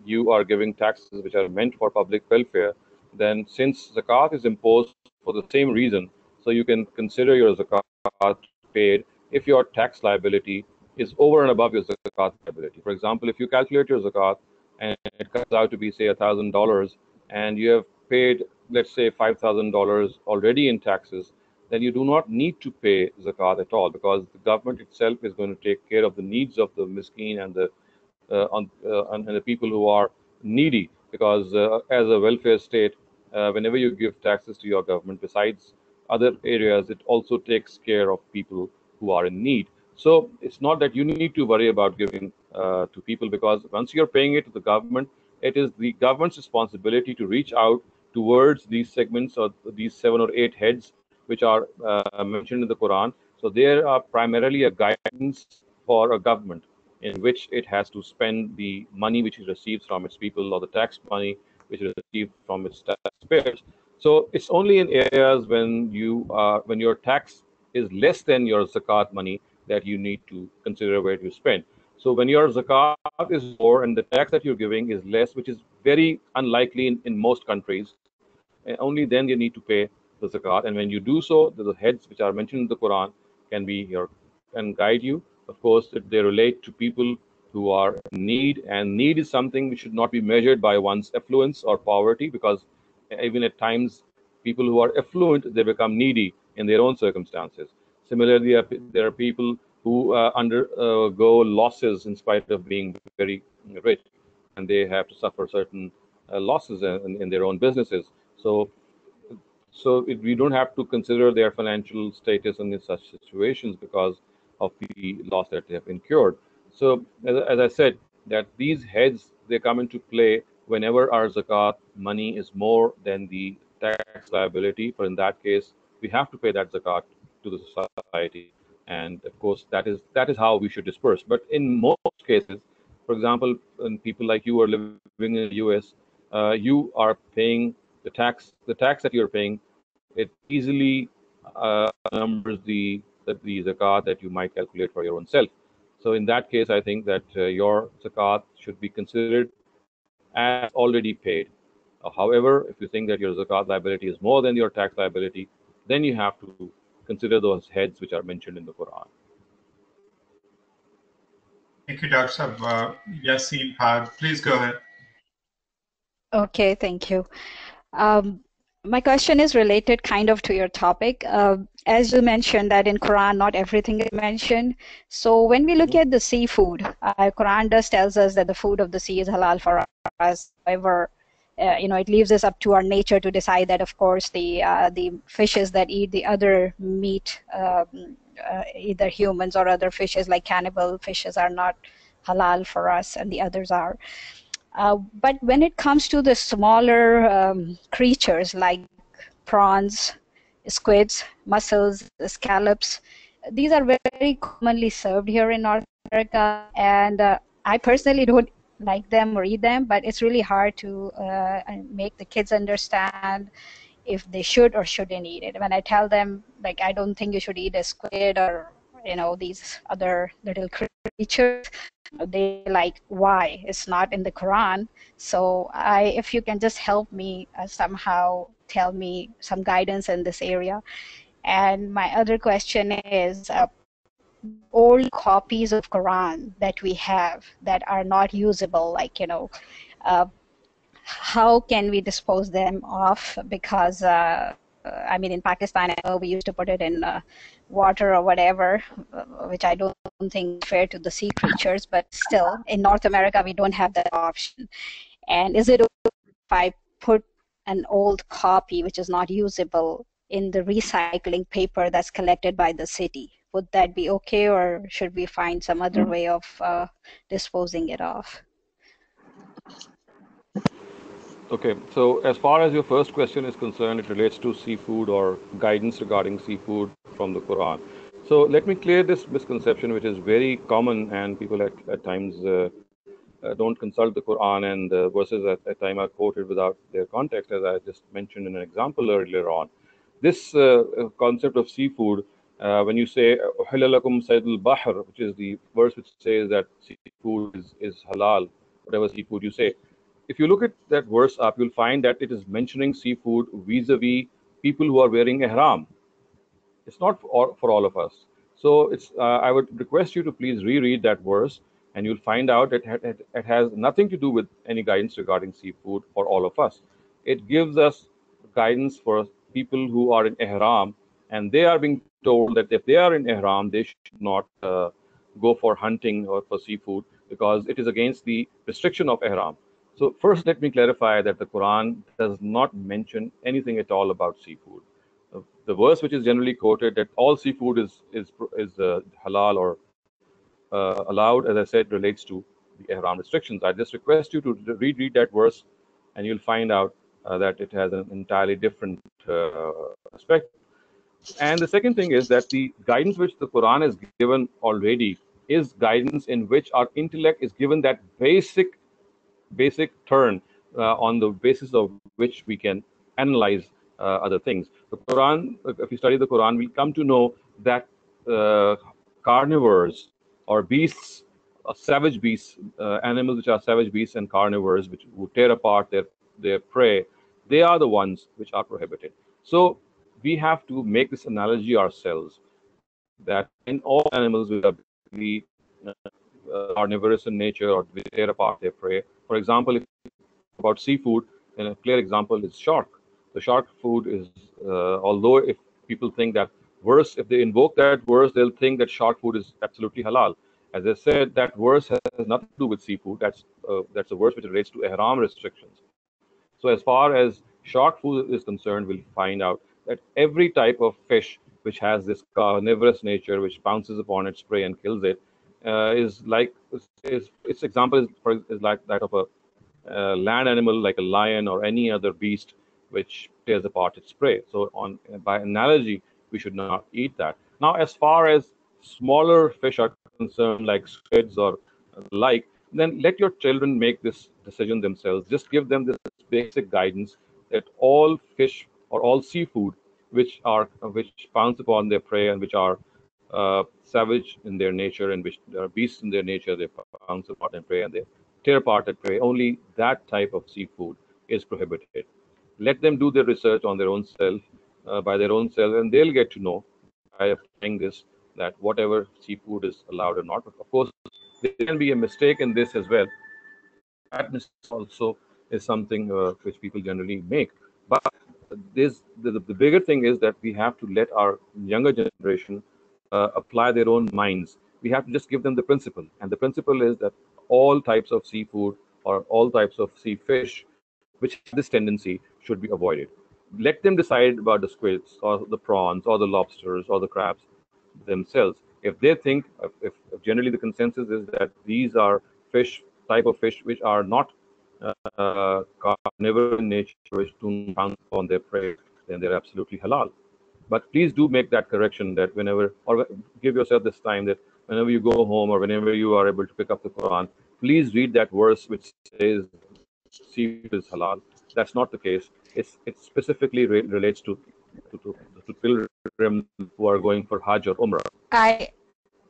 [SPEAKER 2] you are giving taxes which are meant for public welfare, then since zakat is imposed for the same reason, so you can consider your zakat paid if your tax liability is over and above your zakat liability. For example, if you calculate your zakat and it comes out to be, say, $1,000, and you have paid, let's say, $5,000 already in taxes, then you do not need to pay zakat at all, because the government itself is going to take care of the needs of the miskeen and the people who are needy. Because as a welfare state, whenever you give taxes to your government, besides other areas, it also takes care of people who are in need. So it's not that you need to worry about giving to people, because once you're paying it to the government, it is the government's responsibility to reach out towards these segments or these 7 or 8 heads which are mentioned in the Quran, So they are primarily a guidance for a government in which it has to spend the money which it receives from its people, or the tax money which it receives from its taxpayers. So it's only in areas when your tax is less than your zakat money that you need to consider where to spend. So when your zakat is more and the tax that you're giving is less, which is very unlikely in most countries, only then you need to pay the zakat. And when you do so, the heads which are mentioned in the Quran can guide you. Of course, they relate to people who are in need, and need is something which should not be measured by one's affluence or poverty, because even at times people who are affluent, they become needy in their own circumstances. Similarly, there are people who undergo losses in spite of being very rich, and they have to suffer certain losses in their own businesses. So we don't have to consider their financial status in such situations because of the loss that they have incurred. So as I said, that these heads, they come into play whenever our zakat money is more than the tax liability. For in that case, we have to pay that zakat to the society, and of course that is how we should disperse. But in most cases, for example, when people like you are living in the US, you are paying the tax that you're paying, it easily numbers the zakat that you might calculate for your own self. So in that case, I think that your zakat should be considered as already paid. However, if you think that your zakat liability is more than your tax liability, then you have to consider those heads which are mentioned in the Quran.
[SPEAKER 1] Thank you, Dr. Sab. Yassine Par, please go ahead.
[SPEAKER 3] Okay, thank you. My question is related kind of to your topic. As you mentioned that in Quran, not everything is mentioned. So when we look at the seafood, Quran does tells us that the food of the sea is halal for us. However, it leaves us up to our nature to decide that, of course, the fishes that eat the other meat, either humans or other fishes like cannibal fishes, are not halal for us, and the others are. But when it comes to the smaller creatures like prawns, squids, mussels, scallops, these are very commonly served here in North America, and I personally don't like them or eat them, but it's really hard to make the kids understand if they should or shouldn't eat it. When I tell them, like, I don't think you should eat a squid or these other little creatures, they like, why? It's not in the Quran. So if you can just help me somehow tell me some guidance in this area. And my other question is, old copies of Quran that we have that are not usable, like, how can we dispose them off? Because I mean, in Pakistan, I know we used to put it in water or whatever, which I don't think is fair to the sea creatures. But still, in North America, we don't have that option. And is it okay if I put an old copy, which is not usable, in the recycling paper that's collected by the city? Would that be okay, or should we find some other way of disposing it off?
[SPEAKER 2] Okay, so as far as your first question is concerned, it relates to seafood or guidance regarding seafood from the Quran. So let me clear this misconception, which is very common, and people at times don't consult the Quran, and the verses at time are quoted without their context, as I just mentioned in an example earlier on. This concept of seafood, when you say "Uhilla lakum saydul bahr," which is the verse which says that seafood is halal, whatever seafood you say. If you look at that verse up, you'll find that it is mentioning seafood vis-a-vis people who are wearing ihram. It's not for all of us. So I would request you to please reread that verse, and you'll find out that it has nothing to do with any guidance regarding seafood for all of us. It gives us guidance for people who are in ihram, and they are being told that if they are in ihram, they should not go for hunting or for seafood, because it is against the restriction of ihram. So first, let me clarify that the Quran does not mention anything at all about seafood. The verse which is generally quoted, that all seafood is halal or allowed, as I said, relates to the ihram restrictions. I just request you to read that verse, and you'll find out that it has an entirely different aspect. And the second thing is that the guidance which the Quran has given already is guidance in which our intellect is given that basic turn on the basis of which we can analyze other things. The Quran, if you study the Quran, we come to know that carnivores or beasts, savage beasts, animals which are savage beasts and carnivores, which would tear apart their prey, they are the ones which are prohibited. So we have to make this analogy ourselves that in all animals which are basically carnivorous in nature or they tear apart their prey. For example, if about seafood, and a clear example is shark. The shark food is, although if people think that verse, if they invoke that verse, they'll think that shark food is absolutely halal. As I said, that verse has nothing to do with seafood. That's a verse which relates to ihram restrictions. So as far as shark food is concerned, we'll find out that every type of fish which has this carnivorous nature, which pounces upon its prey and kills it, is like its example is like that of a land animal like a lion or any other beast which tears apart its prey. So, by analogy, we should not eat that. Now, as far as smaller fish are concerned, like squids or like, then let your children make this decision themselves. Just give them this basic guidance that all fish or all seafood which pounce upon their prey and which are savage in their nature and which are beasts in their nature, they pounce upon and prey and they tear apart and prey. Only that type of seafood is prohibited. Let them do their research on their own self, by their own self, and they'll get to know by applying this that whatever seafood is allowed or not. But of course, there can be a mistake in this as well. That mistake also is something which people generally make. But the bigger thing is that we have to let our younger generation apply their own minds. We have to just give them the principle, and the principle is that all types of seafood or all types of sea fish which have this tendency should be avoided. Let them decide about the squids or the prawns or the lobsters or the crabs themselves. If they think, if generally the consensus is that these are type of fish which are not carnivore in nature, which do not pounce on their prey, then they're absolutely halal. But please do make that correction that whenever, or give yourself this time that whenever you go home or whenever you are able to pick up the Quran, please read that verse which says seafood is halal. That's not the case. It specifically relates to pilgrims who are going for Hajj or Umrah.
[SPEAKER 3] I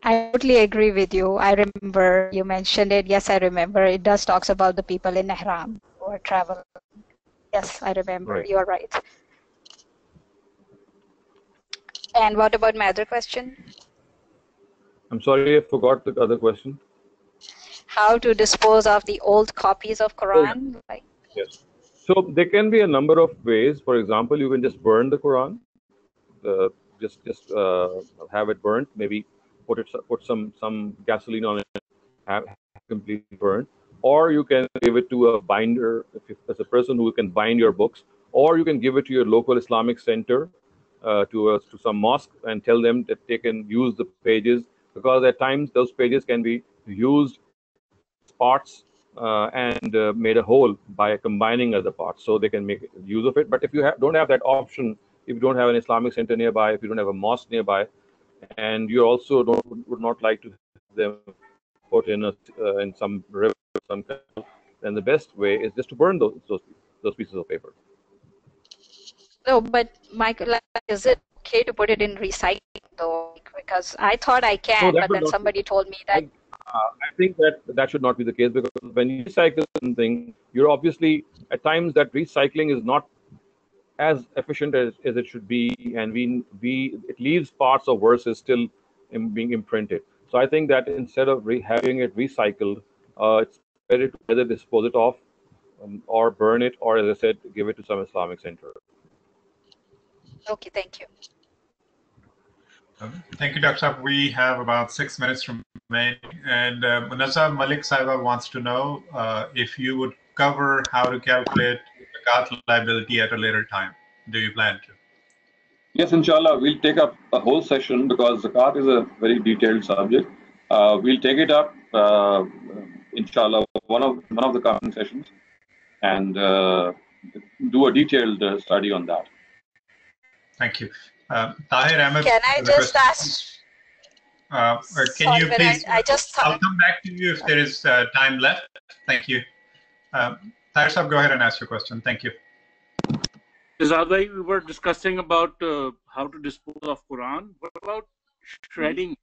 [SPEAKER 3] totally agree with you. I remember you mentioned it. Yes, I remember. It does talks about the people in Ihram who are traveling. Yes, I remember.
[SPEAKER 2] Right.
[SPEAKER 3] You're right. And what about my other question?
[SPEAKER 2] I'm sorry, I forgot the other question.
[SPEAKER 3] How to dispose of the old copies of Quran?
[SPEAKER 2] Yes. So there can be a number of ways. For example, you can just burn the Quran. Just have it burnt. Maybe put some gasoline on it, have it completely burned. Or you can give it to a binder, as a person who can bind your books. Or you can give it to your local Islamic center, to some mosque, and tell them that they can use the pages, because at times those pages can be used parts and made a whole by combining other parts, so they can make use of it. But if you don't have that option, if you don't have an Islamic center nearby, if you don't have a mosque nearby, and you also would not like to have them put in some river, then the best way is just to burn those pieces of paper.
[SPEAKER 3] No, but Michael, is it okay to put it in recycling though? Because I thought I can, but then somebody told me that.
[SPEAKER 2] I think that should not be the case, because when you recycle something, you're obviously at times that recycling is not as efficient as it should be, and it leaves parts of verses still being imprinted. So I think that instead of having it recycled, it's better to either dispose it off or burn it, or, as I said, give it to some Islamic center.
[SPEAKER 3] Okay, thank you.
[SPEAKER 1] Thank you, Dr. Saab. We have about 6 minutes remaining, and Munazza Malik Saiba wants to know if you would cover how to calculate zakat liability at a later time. Do you plan to?
[SPEAKER 2] Yes, inshallah, we'll take up a whole session, because zakat is a very detailed subject. We'll take it up, inshallah, one of the coming sessions, and do a detailed study on that.
[SPEAKER 1] Thank you. Tahir Ahmed.
[SPEAKER 3] Can I just ask?
[SPEAKER 1] Can you please?
[SPEAKER 3] I just thought.
[SPEAKER 1] I'll come back to you if there is time left. Thank you. Tahir Sahab, go ahead and ask your question. Thank you.
[SPEAKER 5] Shehzad, we were discussing about how to dispose of Quran. What about shredding?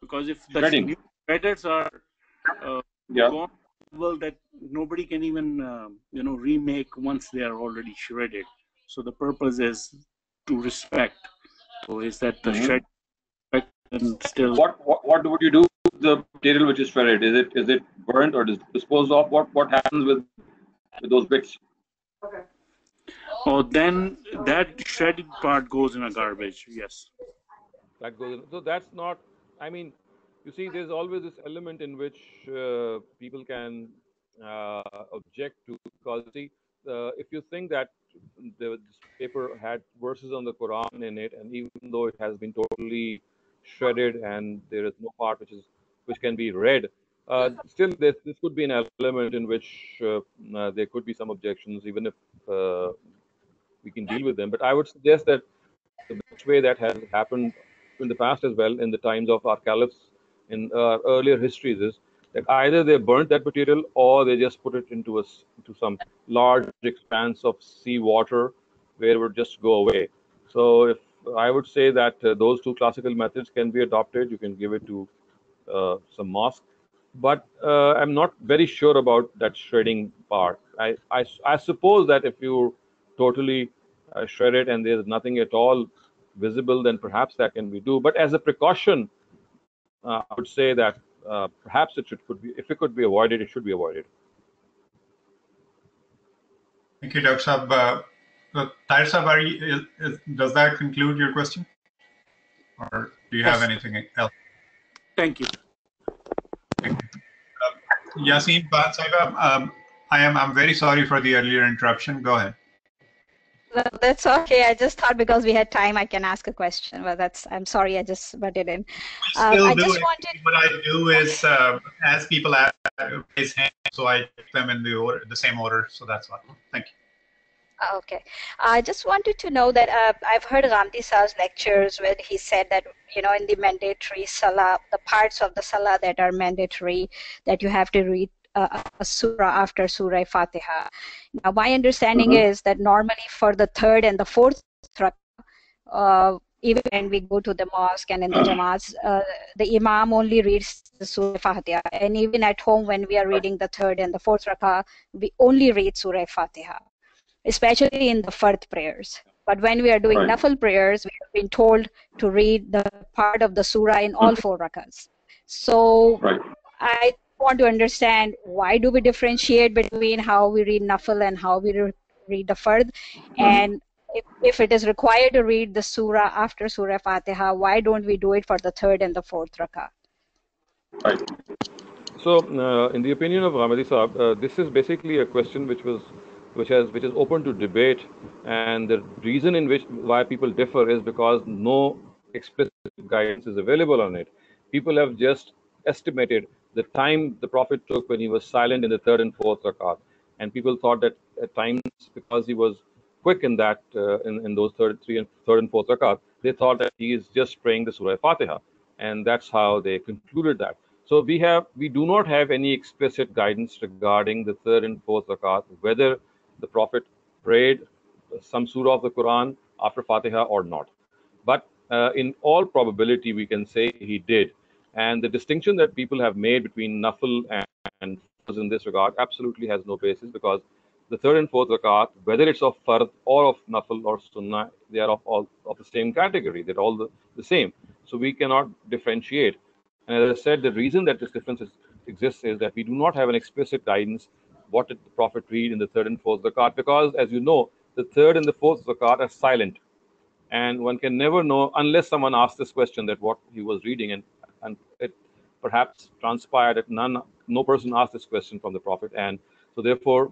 [SPEAKER 5] Because if the new shredders are gone, well, that nobody can even remake once they are already shredded. So the purpose is to respect. So is that the shred and still?
[SPEAKER 2] What would you do with the material which is shredded? Is it burnt or disposed of? What happens with those bits?
[SPEAKER 5] Oh, then that shredded part goes in a garbage. Yes.
[SPEAKER 2] That goes in. So that's not. I mean, you see, there's always this element in which people can object to, because see, if you think that this paper had verses on the Quran in it, and even though it has been totally shredded and there is no part which can be read, still this could be an element in which there could be some objections, even if we can deal with them. But I would suggest that the best way that has happened in the past as well, in the times of our caliphs, in earlier histories, is that either they burnt that material or they just put it into some large expanse of sea water where it would just go away. So if I would say that those two classical methods can be adopted, you can give it to some mosque, but I'm not very sure about that shredding part. I suppose that if you totally shred it and there's nothing at all visible, then perhaps that can be do. But as a precaution, I would say that perhaps could be, if it could be avoided, it should be avoided.
[SPEAKER 1] Thank you, Dr. Saab. Tahir Saab, does that conclude your question? Or do you have anything else?
[SPEAKER 5] Thank you.
[SPEAKER 1] Yasin Saiba, I'm very sorry for the earlier interruption. Go ahead.
[SPEAKER 3] No, that's okay. I just thought because we had time, I can ask a question. But I'm sorry, I just butted in.
[SPEAKER 1] I just wanted. What I do is, as people raise hands, so I take them in the same order. So that's why. Thank you.
[SPEAKER 3] Okay. I just wanted to know that I've heard Ramdi Saab's lectures where he said that, in the mandatory salah, the parts of the salah that are mandatory, that you have to read a surah after Surah Fatiha. Now, my understanding is that normally for the third and the fourth rakah, even when we go to the mosque and in the Jamaats, the Imam only reads the Surah Fatiha. And even at home, when we are reading the third and the fourth rakah, we only read Surah Fatiha, especially in the Fard prayers. But when we are doing Nafil prayers, we have been told to read the part of the surah in all four rakahs. So I want to understand, why do we differentiate between how we read Nafil and how we read the Fard? And if it is required to read the surah after Surah Fatiha, why don't we do it for the third and the fourth rakah?
[SPEAKER 2] Right. So, in the opinion of Ramadi Saab, this is basically a question which is open to debate, and the reason in why people differ is because no explicit guidance is available on it. People have just estimated the time the Prophet took when he was silent in the third and fourth rakat, and people thought that at times, because he was quick in that in those third and fourth rakat, they thought that he is just praying the Surah Fatiha, and that's how they concluded that. So we do not have any explicit guidance regarding the third and fourth rakat, whether the Prophet prayed some surah of the Quran after Fatiha or not. But in all probability, we can say he did. And the distinction that people have made between Nafil and Farz in this regard absolutely has no basis, because the third and fourth rakat, whether it's of Farz or of Nafil or Sunnah, they are of the same category. They're all the same. So we cannot differentiate. And as I said, the reason that this difference exists is that we do not have an explicit guidance what did the Prophet read in the third and fourth zakat, because, as you know, the third and the fourth zakat are silent, and one can never know unless someone asks this question, that what he was reading, and it perhaps transpired that no person asked this question from the Prophet, and so therefore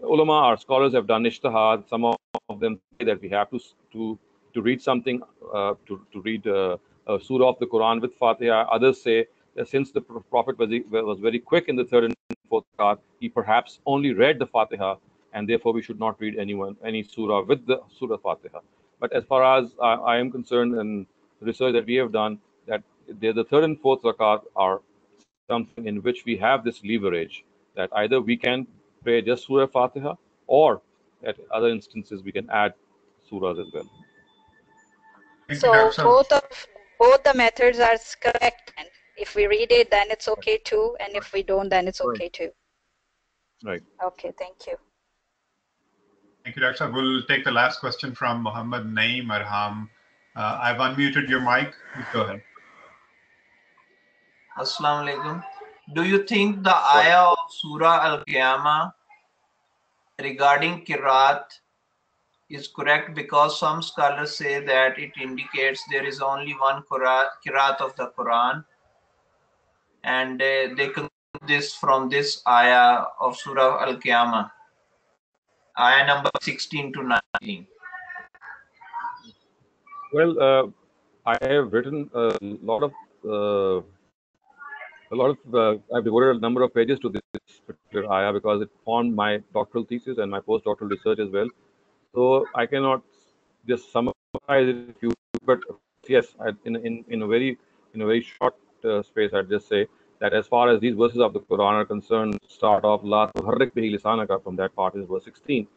[SPEAKER 2] ulama, our scholars, have done ijtihad. Some of them say that we have to read something, to read a surah of the Quran with Fatiha. Others say that since the Prophet was very quick in the third and fourth rakat, he perhaps only read the Fatiha, and therefore we should not read any surah with the Surah Fatiha. But as far as I am concerned, and the research that we have done, that the third and fourth rakat are something in which we have this leverage that either we can pray just Surah Fatiha, or at other instances we can add surahs as well.
[SPEAKER 1] Thank you,
[SPEAKER 3] So
[SPEAKER 1] Dr. Sab.
[SPEAKER 3] both the methods are correct. And if we read it, then it's okay too. And if we don't, then it's
[SPEAKER 2] Right.
[SPEAKER 3] okay too.
[SPEAKER 2] Right.
[SPEAKER 3] Okay, thank you.
[SPEAKER 1] Thank you, Dr. Sab. We'll take the last question from Muhammad Naeem Arham. I've unmuted your mic. Please go ahead.
[SPEAKER 6] Assalamu alaikum. Do you think the ayah of Surah Al-Qiyamah regarding Qiraat is correct? Because some scholars say that it indicates there is only one Qiraat of the Quran, and they conclude this from this ayah of Surah Al-Qiyamah, ayah number 16 to 19.
[SPEAKER 2] Well, I have written a lot of I've devoted a number of pages to this particular ayah because it formed my doctoral thesis and my postdoctoral research as well. So I cannot just summarize it, but yes, in a very short space, I'd just say that as far as these verses of the Quran are concerned, start off La tuharrik bihi lisanaka, from that part is verse 16.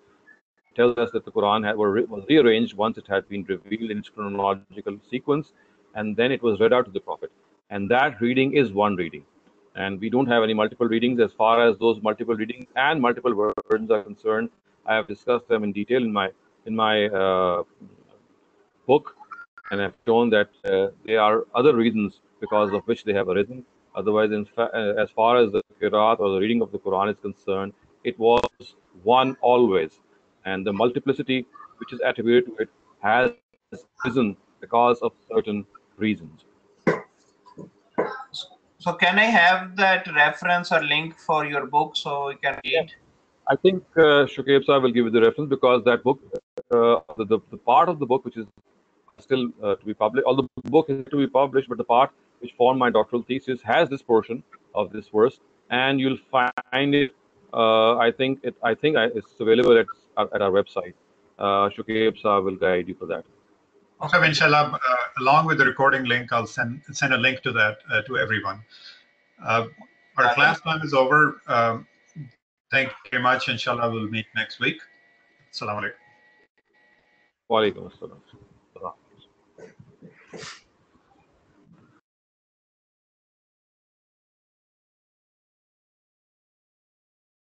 [SPEAKER 2] Tells us that the Quran was rearranged once it had been revealed in its chronological sequence, and then it was read out to the Prophet. And that reading is one reading. And we don't have any multiple readings. As far as those multiple readings and multiple versions are concerned, I have discussed them in detail in my book, and I've shown that there are other reasons because of which they have arisen. Otherwise, as far as the Qiraat or the reading of the Quran is concerned, it was one always, and the multiplicity which is attributed to it has arisen because of certain reasons.
[SPEAKER 6] So can I have that reference or link for your book so we can read?
[SPEAKER 2] I think Shukaib Sir will give you the reference because that book, the part of the book which is still to be published, although the book is to be published, but the part which formed my doctoral thesis has this portion of this verse, and you'll find it. I think it's available at our website. Shukaib Sir will guide you for that.
[SPEAKER 1] So, inshallah, along with the recording link, I'll send a link to that to everyone. Our class time is over. Thank you very much. Inshallah, we'll meet next week. Assalamu alaikum.
[SPEAKER 2] Wa alaikum assalam.